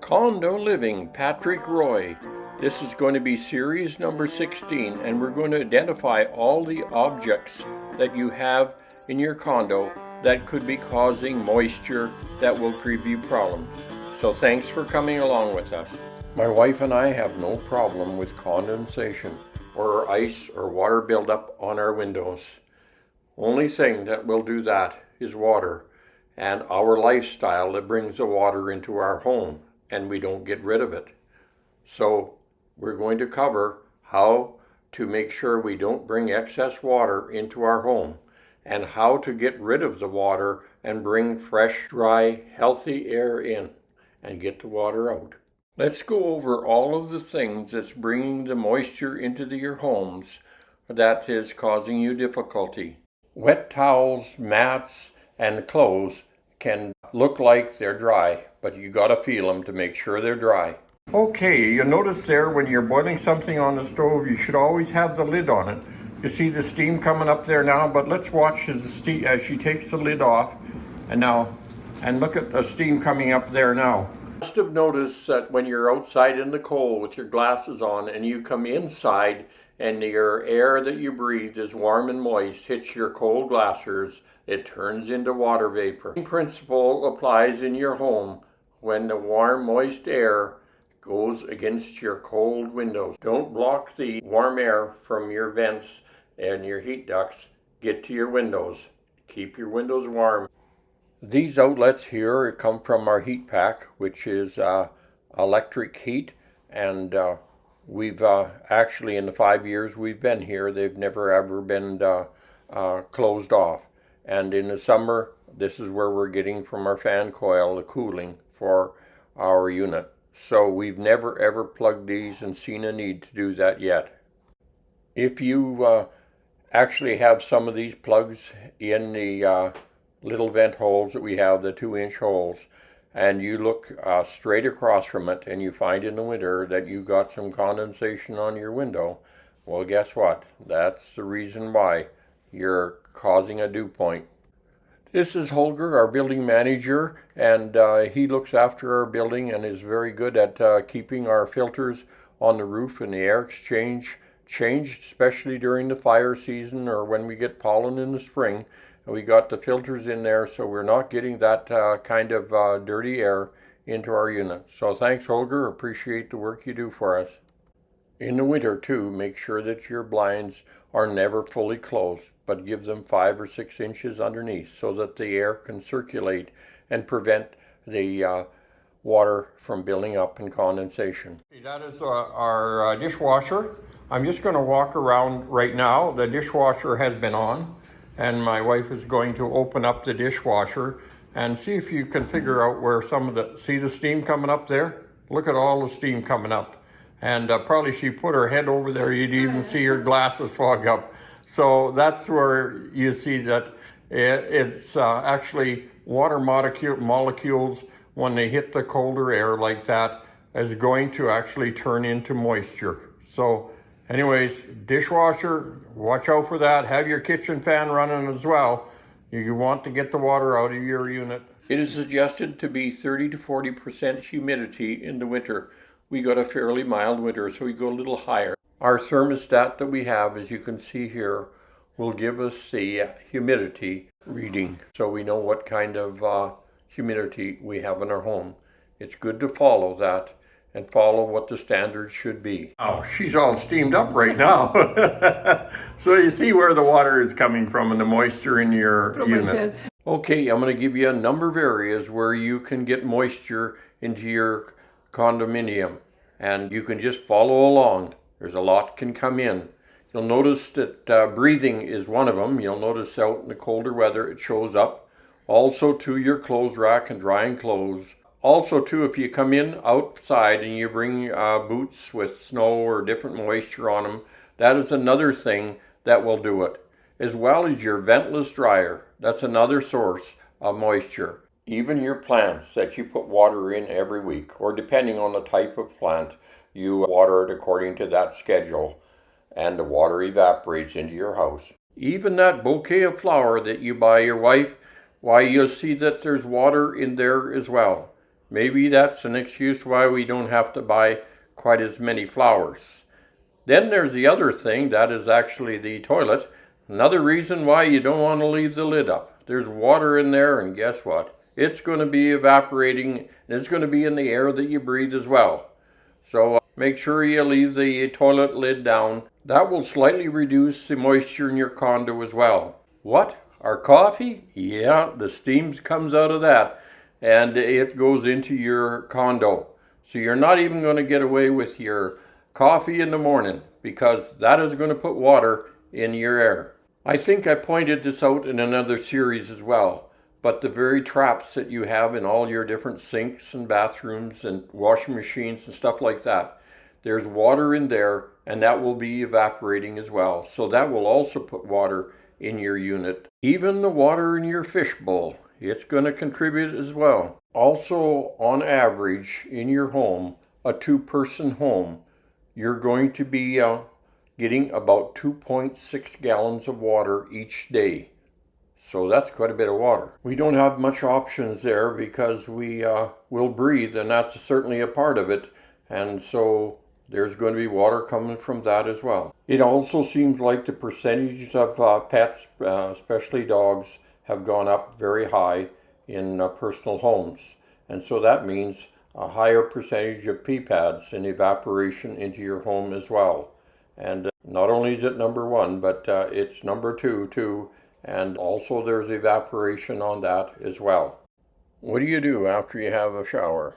Condo Living, Patrick Roy. This is going to be series number 16, and we're going to identify all the objects that you have in your condo that could be causing moisture that will give you problems. So thanks for coming along with us. My wife and I have no problem with condensation or ice or water buildup on our windows. Only thing that will do that is water and our lifestyle that brings the water into our home, and we don't get rid of it. So we're going to cover how to make sure we don't bring excess water into our home and how to get rid of the water and bring fresh, dry, healthy air in and get the water out. Let's go over all of the things that's bringing the moisture into your homes that is causing you difficulty. Wet towels, mats, and clothes can look like they're dry, but you gotta feel them to make sure they're dry. Okay, you notice there when you're boiling something on the stove, you should always have the lid on it. You see the steam coming up there now, but let's watch as she takes the lid off, and look at the steam coming up there now. You must have noticed that when you're outside in the cold with your glasses on and you come inside and your air that you breathe is warm and moist, hits your cold glasses, it turns into water vapor. The same principle applies in your home when the warm, moist air goes against your cold windows. Don't block the warm air from your vents and your heat ducts. Get to your windows. Keep your windows warm. These outlets here come from our heat pack, which is electric heat, and we've actually, in the 5 years we've been here, they've never ever been closed off. And in the summer, this is where we're getting from our fan coil the cooling for our unit. So we've never ever plugged these and seen a need to do that yet. If you actually have some of these plugs in the little vent holes that we have, the 2-inch holes, and you look straight across from it and you find in the winter that you got some condensation on your window, well, guess what? That's the reason why you're causing a dew point. This is Holger, our building manager, and he looks after our building and is very good at keeping our filters on the roof and the air exchange changed, especially during the fire season or when we get pollen in the spring. We got the filters in there so we're not getting that kind of dirty air into our unit. So thanks, Holger. Appreciate the work you do for us. In the winter too, make sure that your blinds are never fully closed, but give them 5 or 6 inches underneath so that the air can circulate and prevent the water from building up and condensation. That is our dishwasher. I'm just going to walk around right now. The dishwasher has been on, and my wife is going to open up the dishwasher and see if you can figure out where see the steam coming up there? Look at all the steam coming up. And probably she put her head over there, you'd even see her glasses fog up. So that's where you see that it's actually water molecules, when they hit the colder air like that, is going to actually turn into moisture. So anyways, dishwasher, watch out for that. Have your kitchen fan running as well. You want to get the water out of your unit. It is suggested to be 30 to 40% humidity in the winter. We got a fairly mild winter, so we go a little higher. Our thermostat that we have, as you can see here, will give us the humidity reading, so we know what kind of humidity we have in our home. It's good to follow that and follow what the standards should be. Oh, she's all steamed up right now. So you see where the water is coming from and the moisture in your unit. Okay, I'm going to give you a number of areas where you can get moisture into your condominium, and you can just follow along. There's a lot can come in. You'll notice that breathing is one of them. You'll notice out in the colder weather it shows up. Also to your clothes rack and drying clothes. Also too, if you come in outside and you bring boots with snow or different moisture on them, that is another thing that will do it. As well as your ventless dryer. That's another source of moisture. Even your plants that you put water in every week, or depending on the type of plant, you water it according to that schedule, and the water evaporates into your house. Even that bouquet of flower that you buy your wife, why, you'll see that there's water in there as well. maybe that's an excuse why we don't have to buy quite as many flowers. Then there's the other thing, that is actually the toilet. Another reason why you don't want to leave the lid up. There's water in there, and guess what? It's going to be evaporating, and it's going to be in the air that you breathe as well. So make sure you leave the toilet lid down. That will slightly reduce the moisture in your condo as well. What? Our coffee? Yeah, the steam comes out of that, and it goes into your condo. So you're not even going to get away with your coffee in the morning, because that is going to put water in your air. I think I pointed this out in another series as well, but the very traps that you have in all your different sinks and bathrooms and washing machines and stuff like that, there's water in there, and that will be evaporating as well. So that will also put water in your unit. Even the water in your fish bowl, it's going to contribute as well. Also, on average, in your home, a two-person home, you're going to be getting about 2.6 gallons of water each day. So that's quite a bit of water. We don't have much options there because we will breathe, and that's certainly a part of it. And so there's going to be water coming from that as well. It also seems like the percentage of pets, especially dogs, have gone up very high in personal homes. And so that means a higher percentage of pee pads and evaporation into your home as well. And not only is it number one, but it's number two too. And also there's evaporation on that as well. What do you do after you have a shower?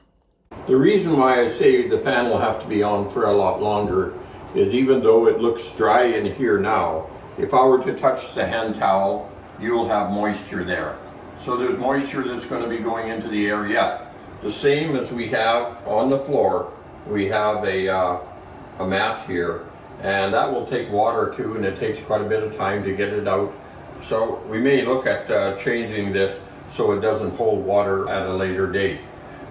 The reason why I say the fan will have to be on for a lot longer is, even though it looks dry in here now, if I were to touch the hand towel, you'll have moisture there. So there's moisture that's going to be going into the air yet. The same as we have on the floor, we have a mat here, and that will take water too, and it takes quite a bit of time to get it out. So we may look at changing this so it doesn't hold water at a later date.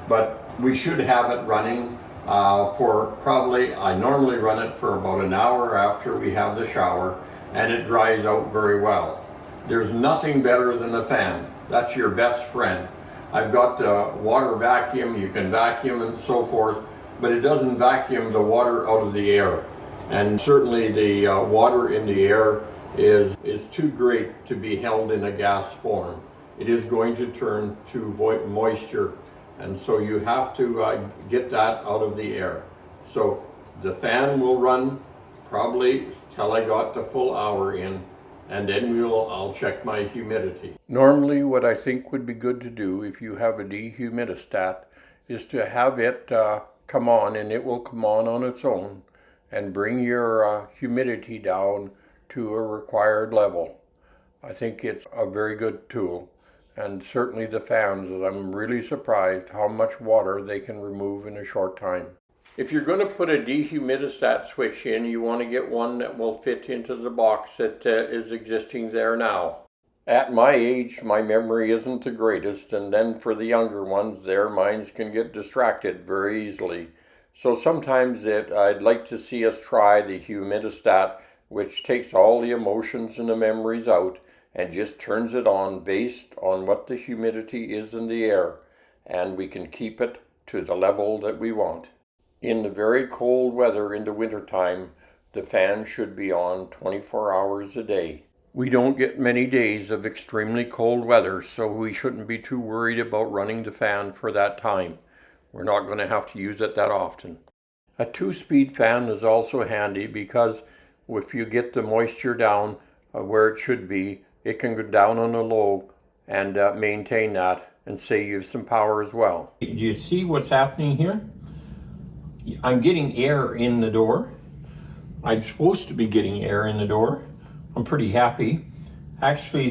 But we should have it running for probably, I normally run it for about an hour after we have the shower, and it dries out very well. There's nothing better than the fan. That's your best friend. I've got the water vacuum, you can vacuum and so forth, but it doesn't vacuum the water out of the air. And certainly the water in the air is too great to be held in a gas form. It is going to turn to moisture, and so you have to get that out of the air. So the fan will run probably till I got the full hour in, and then I'll check my humidity. Normally what I think would be good to do if you have a dehumidistat is to have it come on, and it will come on its own, and bring your humidity down to a required level. I think it's a very good tool. And certainly the fans, I'm really surprised how much water they can remove in a short time. If you're going to put a dehumidistat switch in, you want to get one that will fit into the box that is existing there now. At my age, my memory isn't the greatest, and then for the younger ones, their minds can get distracted very easily. So sometimes I'd like to see us try the humidistat, which takes all the emotions and the memories out and just turns it on based on what the humidity is in the air, and we can keep it to the level that we want. In the very cold weather in the wintertime, the fan should be on 24 hours a day. We don't get many days of extremely cold weather, so we shouldn't be too worried about running the fan for that time. We're not going to have to use it that often. A 2-speed fan is also handy because if you get the moisture down where it should be, it can go down on a low and maintain that and save you some power as well. Do you see what's happening here? I'm getting air in the door. I'm supposed to be getting air in the door. I'm pretty happy. Actually,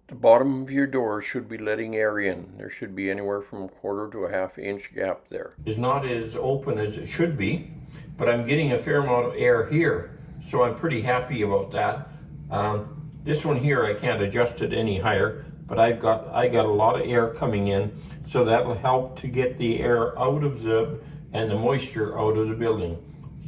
the bottom of your door should be letting air in. There should be anywhere from a 1/4 to a 1/2 inch gap there. It's not as open as it should be, but I'm getting a fair amount of air here, so I'm pretty happy about that. This one here, I can't adjust it any higher, but I got a lot of air coming in, so that will help to get the air out of and the moisture out of the building.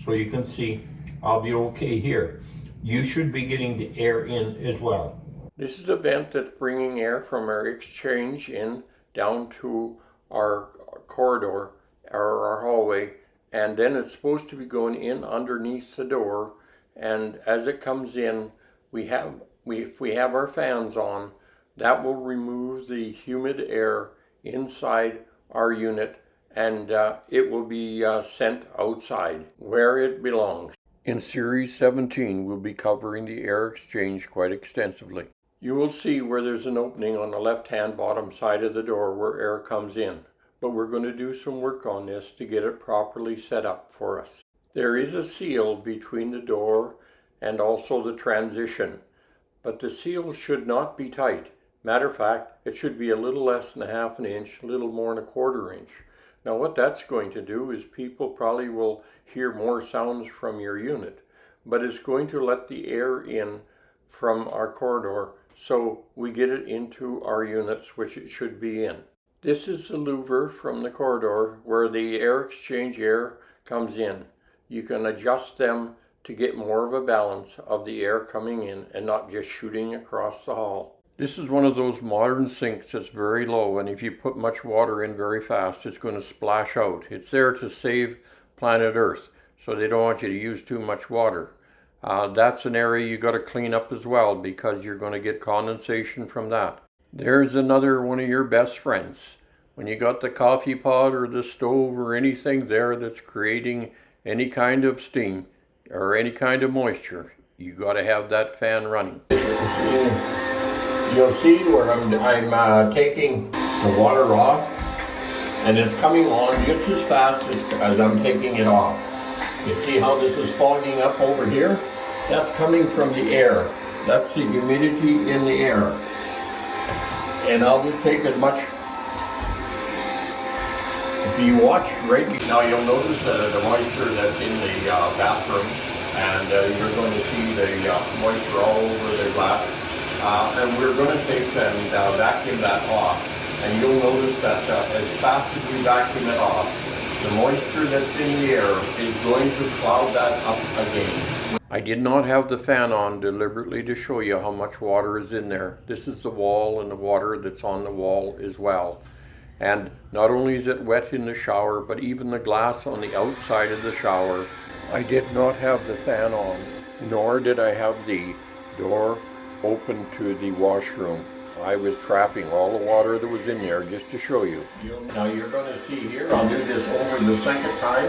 So you can see I'll be okay here. You should be getting the air in as well. This is a vent that's bringing air from our exchange in down to our corridor or our hallway, and then it's supposed to be going in underneath the door, and as it comes in, if we have our fans on, that will remove the humid air inside our unit, and it will be sent outside where it belongs. In Series 17, we'll be covering the air exchange quite extensively. You will see where there's an opening on the left-hand bottom side of the door where air comes in, but we're going to do some work on this to get it properly set up for us. There is a seal between the door and also the transition, but the seal should not be tight. Matter of fact, it should be a little less than 1/2 inch, a little more than 1/4 inch. Now what that's going to do is people probably will hear more sounds from your unit, but it's going to let the air in from our corridor so we get it into our units, which it should be in. This is the louver from the corridor where the air exchange air comes in. You can adjust them to get more of a balance of the air coming in and not just shooting across the hall. This is one of those modern sinks that's very low, and if you put much water in very fast, it's going to splash out. It's there to save planet Earth, so they don't want you to use too much water. That's an area you got to clean up as well, because you're going to get condensation from that. There's another one of your best friends. When you got the coffee pot or the stove or anything there that's creating any kind of steam or any kind of moisture, you got to have that fan running. You'll see where I'm taking the water off, and it's coming on just as fast as I'm taking it off. You see how this is fogging up over here? That's coming from the air. That's the humidity in the air. And I'll just take as much. If you watch right now, you'll notice the moisture that's in the bathroom, and you're going to see the moisture all over the glass. And we're going to take and vacuum that off. And you'll notice that as fast as we vacuum it off, the moisture that's in the air is going to cloud that up again. I did not have the fan on deliberately to show you how much water is in there. This is the wall and the water that's on the wall as well. And not only is it wet in the shower, but even the glass on the outside of the shower. I did not have the fan on, nor did I have the door open to the washroom. I was trapping all the water that was in there just to show you. Now you're going to see here, I'll do this over the second time.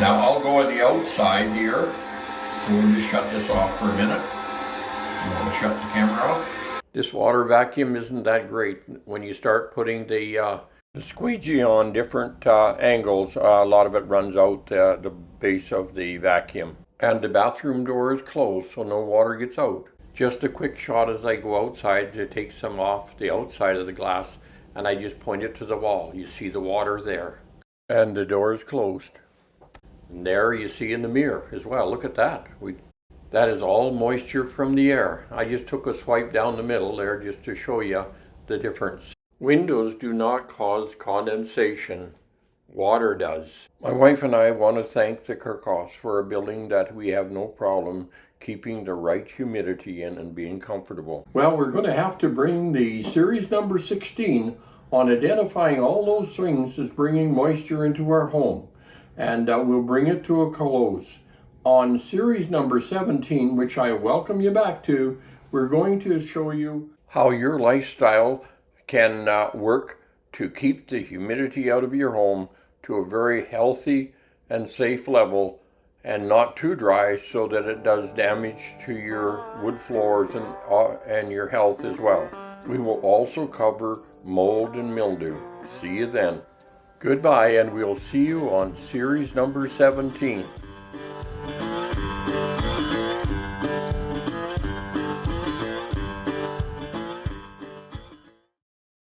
Now I'll go on the outside here. We'll just shut this off for a minute. We'll shut the camera off. This water vacuum isn't that great. When you start putting the squeegee on different angles, a lot of it runs out the base of the vacuum. And the bathroom door is closed, so no water gets out. Just a quick shot as I go outside to take some off the outside of the glass, and I just point it to the wall. You see the water there. And the door is closed. And there you see in the mirror as well. Look at that. That is all moisture from the air. I just took a swipe down the middle there just to show you the difference. Windows do not cause condensation. Water does. My wife and I want to thank the Kirchhoffs for a building that we have no problem keeping the right humidity in and being comfortable. Well, we're going to have to bring the series number 16 on identifying all those things as bringing moisture into our home. And we'll bring it to a close. On series number 17, which I welcome you back to, we're going to show you how your lifestyle can work to keep the humidity out of your home to a very healthy and safe level, and not too dry so that it does damage to your wood floors and your health as well. We will also cover mold and mildew. See you then. Goodbye, and we'll see you on series number 17.